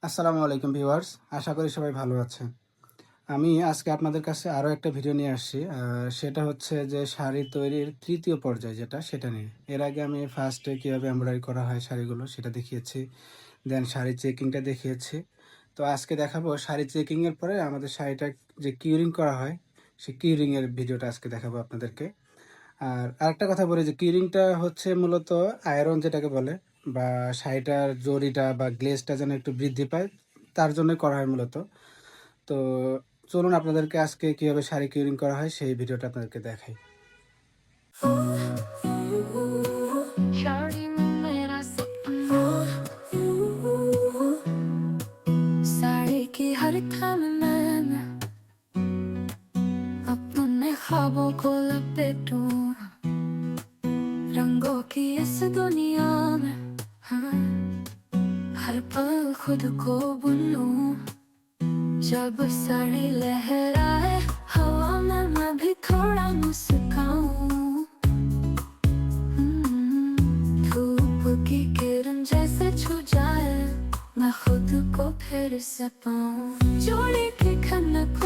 আসসালামু আলাইকুম ভিউয়ার্স, আশা করি সবাই ভালো আছেন। আমি আজকে আপনাদের কাছে আরও একটা ভিডিও নিয়ে আসছি। সেটা হচ্ছে যে শাড়ি তৈরির ৩য় পর্যায় যেটা, সেটা নিয়ে। এর আগে আমি ফার্স্টে কীভাবে এমব্রয়ডারি করা হয় শাড়িগুলো সেটা দেখিয়েছি। দেন শাড়ি চেকিংটা দেখিয়েছি। তো আজকে দেখাবো শাড়ি চেকিংয়ের পরে আমাদের শাড়িটা যে কিউরিং করা হয়, সেই কিউরিংয়ের ভিডিওটা আজকে দেখাবো আপনাদেরকে। আর আরেকটা কথা বলি যে কিউরিংটা হচ্ছে মূলত আয়রন যেটাকে বলে, বা শাড়িটার জরিটা বা গ্লেজটা যেন একটু বৃদ্ধি পায়, তার জন্যই করা হয় মূলত। তো চলুন আপনাদেরকে আজকে কীভাবে শাড়ি কিউরিং করা হয় সেই ভিডিওটা আপনাদেরকে দেখাই। शादी में मेरा सपना साड़ी की हर थम मैंने अपने ख्वाबों को लपेटूं रंगों की इस दुनिया में हाँ, हर पल खुद को बुनूं जब साड़ी लहराए हवा में मैं भी थोड़ा मुस्काऊं धूप की किरण जैसे छू जाए मैं खुद को फिर से पाऊं जोड़ी की खनक